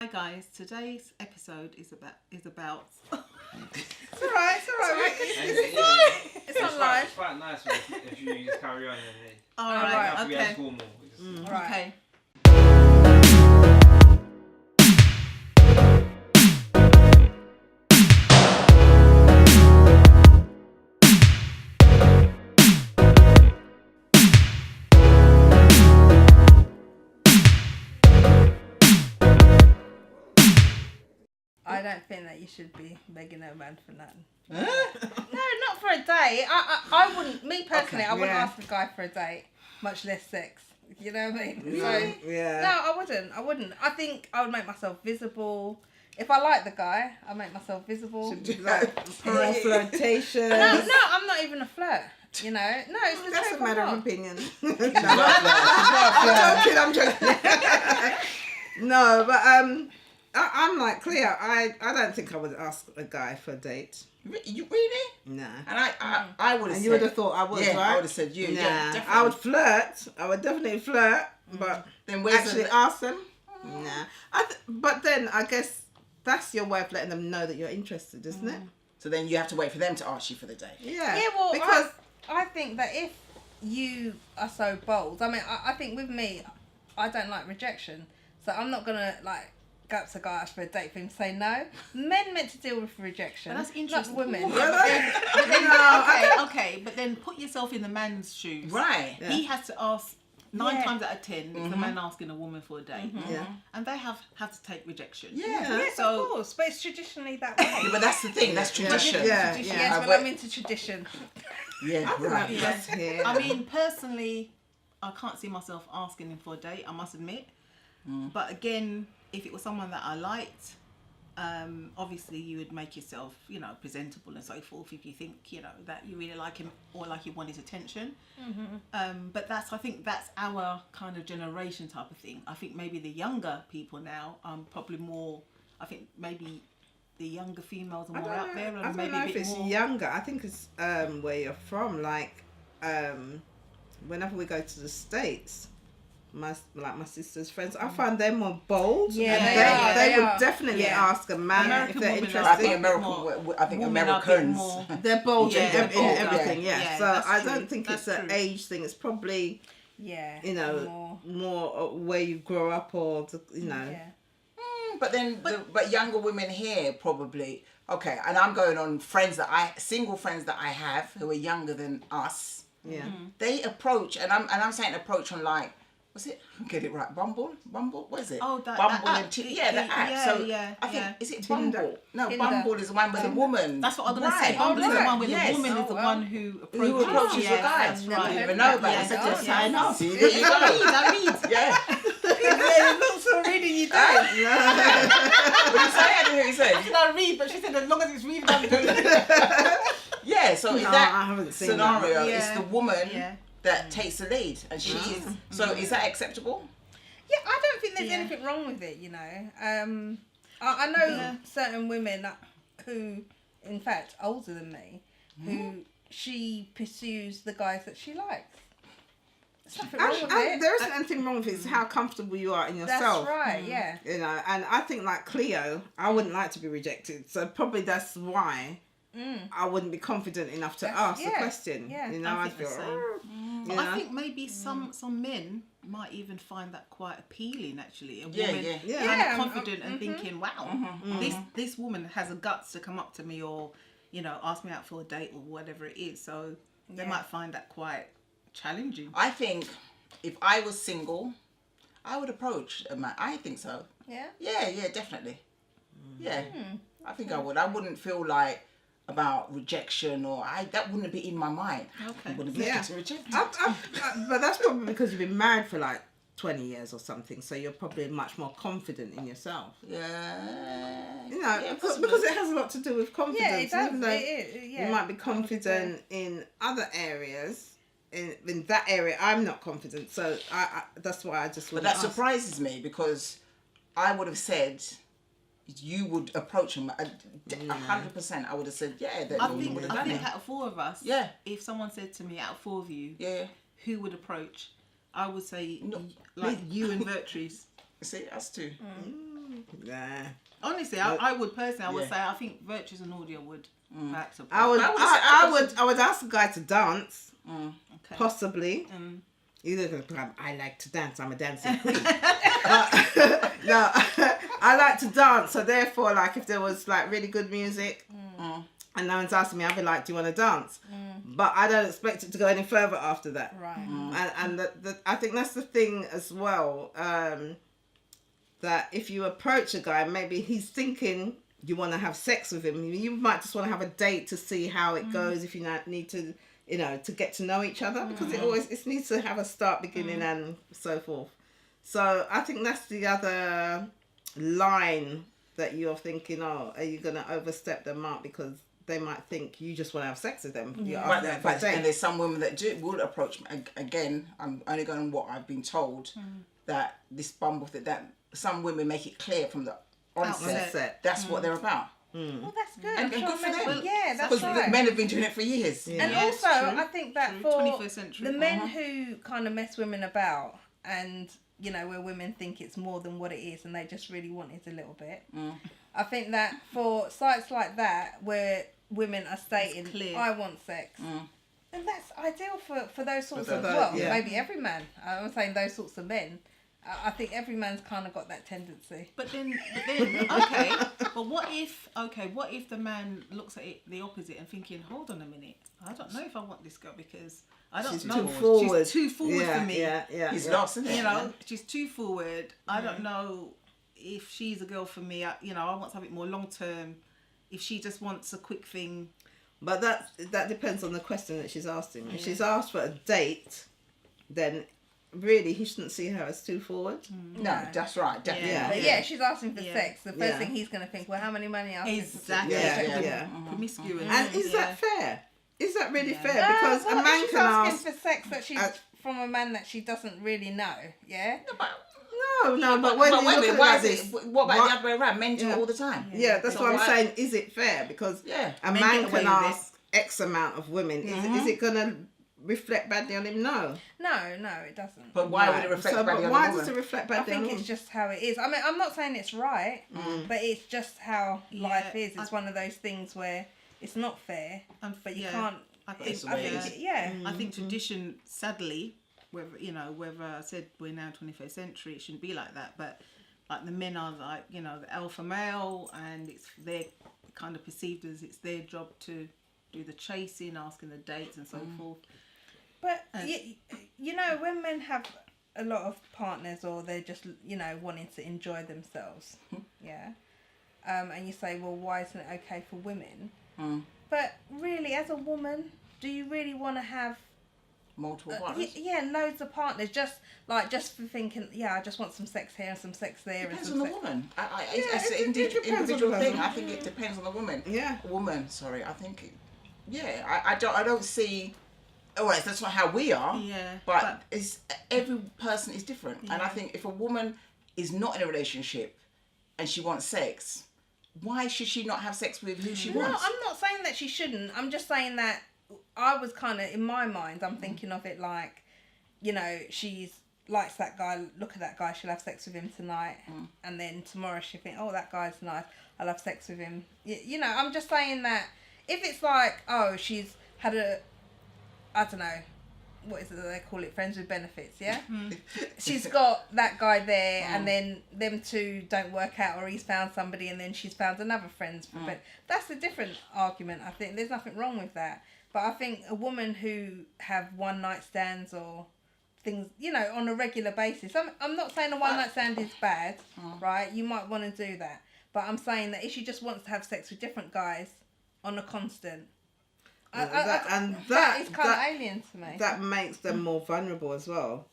Hi guys, today's episode is about It's alright. It's not live. It's quite nice if you just carry on and it. Alright, We okay. have formal. Right. Okay. I don't think that you should be begging a man for nothing. No, not for a date. I wouldn't. Me personally, I wouldn't ask a guy for a date, much less sex. You know what I mean? No, So no, I wouldn't. I think I would make myself visible. If I like the guy, I make myself visible. More flirtation. No, I'm not even a flirt. You know, no, it's the That's truth. a matter I'm of not. opinion. I'm I'm joking. No, but I'm like Cleo. I don't think I would ask a guy for a date. You really? Nah. And I would have And said. you would have thought I would, yeah, right? I would have said you. Nah. Yeah, definitely. I would flirt. I would definitely flirt, but Then where's actually the... ask them. Nah. But then I guess that's your way of letting them know that you're interested, isn't it? So then you have to wait for them to ask you for the date. Yeah. Yeah, well, because I think that if you are so bold, I mean, I think with me, I don't like rejection, so I'm not gonna like go up to a guy ask for a date for him to say no. Men meant to deal with rejection, But that's not interesting. women. Okay, but then put yourself in the man's shoes. Right. Yeah. He has to ask 9 Yeah. times out of 10 it's the man asking a woman for a date. Yeah. And they have to take rejection. Yeah. Yes, So- of course, but it's traditionally that way. Yeah, but that's the thing. That's tradition. Yeah. Tradition, yeah. yes, but- well, I'm into tradition. Yeah. I think Right. that's just here. I mean, personally, I can't see myself asking him for a date, I must admit. But again, if it was someone that I liked, obviously you would make yourself, presentable and so forth if you think, that you really like him or like you want his attention. But I think that's our kind of generation type of thing. I think maybe the younger people now, probably more, I think maybe the younger females are more out there and I don't maybe know a if bit it's more... younger. I think it's where you're from. Like, whenever we go to the States, my sister's friends, I find them more bold. Yeah, And they would are. definitely Yeah. ask a man American if they're women are- I think interested. I think Women are a bit Americans. more- They're bold Yeah, in, they're in bold, everything. yeah. Yeah. Yeah, So that's I true. don't think That's it's an true. age thing. It's probably Yeah, more where you grow up or Yeah. But then, but younger women here probably. Okay, and I'm going on single friends that I have who are younger than us. Yeah. They approach, and I'm saying approach on like, was it? Get it right? Bumble? What is it? Oh, that Bumble app. and the app. Yeah, so yeah, I think yeah. is it Tinder. Bumble? No, Tinder. Bumble is the one with the woman. That's what I'm going to say. Right. Bumble is the right. one where Yes. the woman is the well. one who Who approaches yes, the guy? that's Never right. You heard even of know that. about Yeah, it. So no, just no. sign up. See, There you go. I read. Yeah. Yeah, look so reading you don't. What did you say? I didn't hear what you said. I read, but she said as long as it's reading, I'm doing it. Yeah, so in No, that I haven't seen scenario, that. it's Yeah. the woman Yeah. that takes the lead, and she's. So is that acceptable? Yeah, I don't think there's Yeah. anything wrong with it, I know certain women who, in fact, older than me, who she pursues the guys that she likes. There's nothing wrong with it. There isn't anything wrong with it. It's how comfortable you are in yourself. That's right, yeah. And I think like Cleo, I wouldn't like to be rejected. So probably that's why I wouldn't be confident enough to ask the question. yeah. I I think the feel. same. But I think maybe some men might even find that quite appealing. Actually, a Yeah, woman yeah. Yeah. kind Yeah, of confident and thinking, "Wow, this woman has the guts to come up to me or ask me out for a date or whatever it is." So they Yeah. might find that quite challenging. I think if I was single, I would approach a man. I think so. Yeah? Yeah, definitely. Yeah, I think I would. I wouldn't feel like about rejection that wouldn't be in my mind. Okay. I wouldn't be Yeah. getting rejected. But that's probably because you've been married for like 20 years or something. So you're probably much more confident in yourself. Yeah. Because it has a lot to do with confidence. Yeah, it does. Even though Yeah. you might be confident in other areas. In that area, I'm not confident. So I that's why I just But wouldn't that ask. surprises me because I would have said you would approach him 100%. I would have said, yeah, that I you think would have I done think it. out of 4 of us, Yeah. if someone said to me, out of 4 of you, Yeah. who would approach, I would say No, like me. you and Vertrees. See, us too. Nah. Honestly, I would personally, I would Yeah. say, I think Virtues and Audio would perhaps apply. I would ask a guy to dance, Okay. possibly. Mm. Either because I like to dance, I'm a dancing queen. No, I like to dance, so therefore, like, if there was like really good music and no one's asking me, I'd be like, do you want to dance? But I don't expect it to go any further after that. Right. And I think that's the thing as well, that if you approach a guy, maybe he's thinking you want to have sex with him. You might just want to have a date to see how it goes, if you need to, you know, to get to know each other, because it needs to have a start, beginning, and so forth. So I think that's the other line that you're thinking, oh, are you going to overstep the mark because they might think you just want to have sex with them. But and there's some women that would approach me. Again, I'm only going on what I've been told, that this Bumble that some women make it clear from the onset that's what they're about. Well, that's good. And I'm good for men, them. yeah, that's Because right. men have been doing it for years. Yeah. And Yeah, also, true. I think that True. for 21st century. the men who kind of mess women about, and you know, where women think it's more than what it is, and they just really want it a little bit. I think that for sites like that, where women are stating, clear. "I want sex," and that's ideal for those sorts of those, well, yeah. maybe every man. I'm saying those sorts of men. I think every man's kind of got that tendency. But then, okay. But what if the man looks at it the opposite and thinking, hold on a minute, I don't know if I want this girl because I don't She's know. too forward. She's too forward for me. Yeah. He's lost, isn't it? You know, she's too forward. I don't know if she's a girl for me. I want something more long term. If she just wants a quick thing. But that depends on the question that she's asking. If she's asked for a date, then really he shouldn't see her as too forward. No, that's right. Definitely. Yeah. But yeah, she's asking for Yeah. sex. The first thing he's going to think, well, how many money are Exactly. Yeah. Promiscuous. And is that fair? Is that really Yeah. fair? Because well, a man she's can asking ask. for sex that she's from a man that she doesn't really know. Yeah. No, but when But you wait a look at minute, it why like is this, it? What about the other way around? Men do it all the time. Yeah, that's So what I'm why- saying. Is it fair? Because a Men man get away can with ask X amount of women. Is it gonna reflect badly on him? No. No, it doesn't. But why would it reflect badly but on why the does it woman? reflect I badly on think him? it's just how it is. I mean, I'm not saying it's right, but it's just how life is. It's one of those things where it's not fair, but you can't. I It's think, the way it is. I think tradition, sadly, whether I said we're now 21st century, it shouldn't be like that. But like the men are like, the alpha male, and they're kind of perceived as it's their job to do the chasing, asking the dates, and so forth. But when men have a lot of partners, or they're just wanting to enjoy themselves, and you say, well, why isn't it okay for women? But really, as a woman, do you really want to have Multiple partners. loads of partners just for thinking, I just want some sex here and some sex there. Depends and on some the sex. woman. it It's an depends on the individual thing. person. I think it depends on the woman. Yeah. Woman, sorry. I think. I don't see. Oh, well, that's not how we are. Yeah, But it's every person is different, and I Yeah. think if a woman is not in a relationship and she wants sex, why should she not have sex with who she No, wants? I'm not saying that she shouldn't. I'm just saying that I was kind of, in my mind, I'm thinking of it like, she's likes that guy, look at that guy, she'll have sex with him tonight. And then tomorrow she'll think, oh, that guy's nice, I'll have sex with him. I'm just saying that if it's like, oh, she's had I don't know, what is it that they call it, friends with benefits, yeah? She's got that guy there, and then them two don't work out, or he's found somebody and then she's found another friend's for that's a different argument. I think there's nothing wrong with that. But I think a woman who have one night stands or things, on a regular basis, I'm not saying a one night stand is bad, right? You might want to do that. But I'm saying that if she just wants to have sex with different guys on a constant, that is kind of alien to me. That makes them more vulnerable as well.